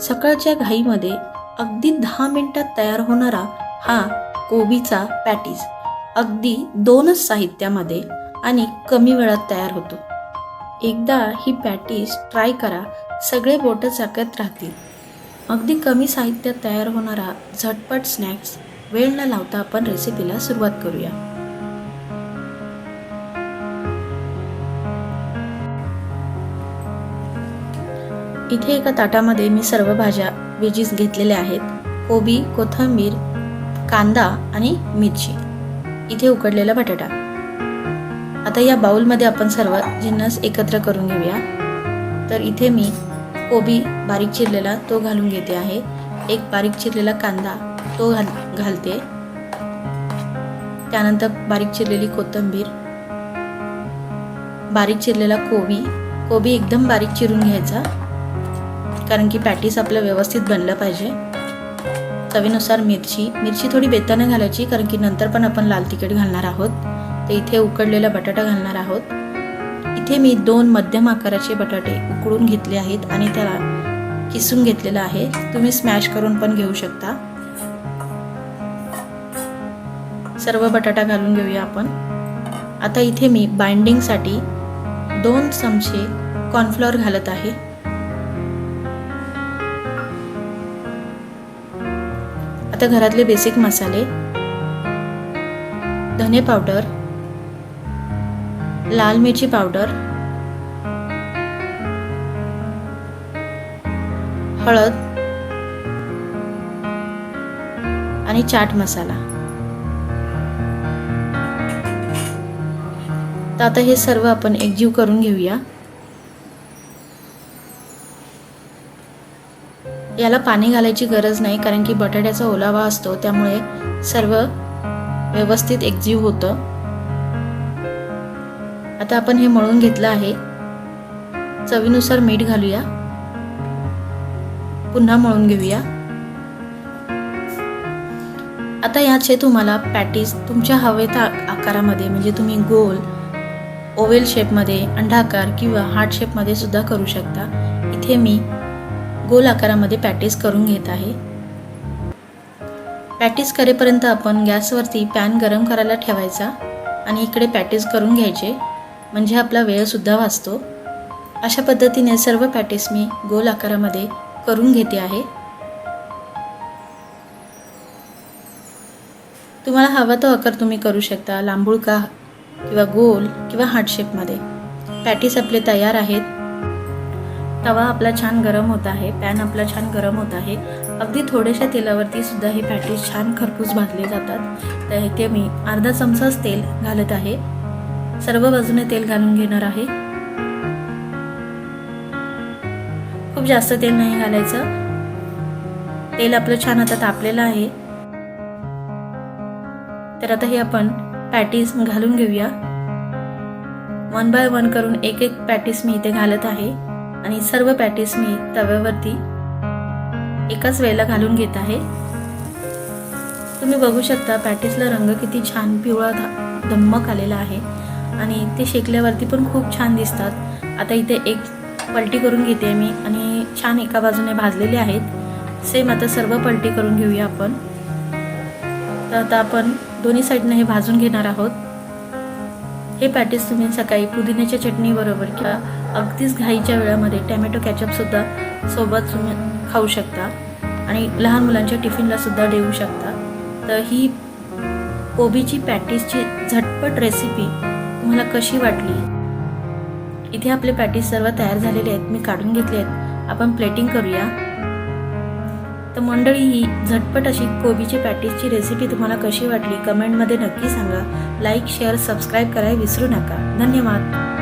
सकाळच्या घाईमध्ये अगदी 10 मिनिटात तयार होणारा हा कोबीचा पॅटीस अगदी 2च साहित्यामध्ये आणि कमी वेळात तयार होतो. एकदा ही पॅटीस ट्राय करा, सगळे बोटं चाकत राहतील. अगदी कमी साहित्यात तयार होणारा झटपट स्नॅक्स वेळ न लावता आपण रेसिपीला सुरुवात करूया. इथे एका ताटामध्ये मी सर्व भाज्या वेजीज घेतलेल्या आहेत. कोबी, कोथिंबीर, कांदा आणि मिरची. इथे उकडलेला बटाटा. आता या बाउलमध्ये आपण सर्व जिन्नस एकत्र करून घेऊया. तर इथे मी कोबी बारीक चिरलेला तो घालून घेते आहे. एक बारीक चिरलेला कांदा तो घालते. त्यानंतर बारीक चिरलेली कोथिंबीर, बारीक चिरलेला कोबी एकदम बारीक चिरून घ्यायचा, कारण की पॅटीस आपलं व्यवस्थित बनलं पाहिजे. चवीनुसार मिरची थोडी बेताने घालायची, कारण की नंतर पण आपण लाल तिखट घालणार आहोत. तर इथे उकडलेला बटाटा घालणार आहोत. इथे मी 2 मध्यम आकाराचे बटाटे उकडून घेतले आहेत आणि त्याला किसून घेतलेला आहे. तुम्ही स्मॅश करून पण घेऊ शकता. सर्व बटाटा घालून घेऊया आपण. आता इथे मी बाइंडिंगसाठी 2 चमचे कॉर्नफ्लॉवर घालत आहे. आता घरातले बेसिक मसाले, धने पावडर, लाल मिरची पावडर, हळद आणि चाट मसाला. तर आता हे सर्व आपण एकजीव करून घेऊया. याला पाणी घालायची गरज नाही, कारण की बटाट्याचा ओलावा असतो, त्यामुळे सर्व व्यवस्थित एकजीव होतं. आता आपण हे मळून घेतलं आहे. चवीनुसार मीठ घालूया. पुन्हा मळून घेऊया. आता याचे तुम्हाला पॅटीस तुमच्या हव्या आकारामध्ये, म्हणजे तुम्ही गोल, ओव्हल शेपमध्ये, अंडाकार किंवा हार्ट शेपमध्ये सुद्धा करू शकता. इथे मी गोल आकारामध्ये पॅटीस करून घेत आहे. पॅटीस करेपर्यंत आपण गॅसवरती पॅन गरम करायला ठेवायचा आणि इकडे पॅटीस करून घ्यायचे, म्हणजे आपला वेळसुद्धा वाचतो. अशा पद्धतीने सर्व पॅटीस मी गोल आकारामध्ये करून घेते आहे. तुम्हाला हवा तो आकार तुम्ही करू शकता, लांबूळ का किंवा गोल किंवा हार्ट शेपमध्ये. पॅटीस आपले तयार आहेत. तवा आपला छान गरम होत आहे. पॅन आपला छान गरम होत आहे. अगदी थोड्याशा तेलावरती सुद्धा हे पॅटीस छान खरपूस भाजले जातात. तर इथे मी अर्धा चमचाच तेल घालत आहे. सर्व बाजूने तेल घालून घेणार आहे. खूप जास्त तेल नाही घालायचं. तेल आपलं छान आता तापलेलं आहे. तर आता हे आपण पॅटीस घालून घेऊया. 1 बाय 1 करून एक पॅटीस मी इथे घालत आहे आणि सर्व पॅटीस मी तव्यावरती एकाच वेळेला घालून घेत आहे. तुम्ही बघू शकता पॅटीसला रंग किती छान पिवळा धम्मक आलेला आहे आणि ते शेकल्यावरती पण खूप छान दिसतात. आता इथे एक पलटी करून घेते मी आणि छान एका बाजूने भाजलेले आहेत. सेम आता सर्व पलटी करून घेऊया आपण. तर आता आपण दोन्ही साईडने हे भाजून घेणार आहोत. हे पॅटीस तुम्ही सकाळी पुदिन्याच्या चटणी बरोबर किंवा अगदीच घाईच्या वेळामध्ये टॅमॅटो केचप सुद्धा सोबत तुम्ही खाऊ शकता आणि लहान मुलांच्या टिफिनला सुद्धा देऊ शकता. तर ही कोबीची पॅटीसची झटपट रेसिपी तुम्हाला कशी वाटली? इथे आपले पॅटीस सर्व तयार झालेले आहेत. मी काढून घेतले आहेत. आपण प्लेटिंग करूया. तर मंडळी, ही झटपट अशी कोबीची पॅटीसची रेसिपी तुम्हाला कशी वाटली कमेंटमध्ये नक्की सांगा. लाईक, शेअर, सबस्क्राईब करायला विसरू नका. धन्यवाद.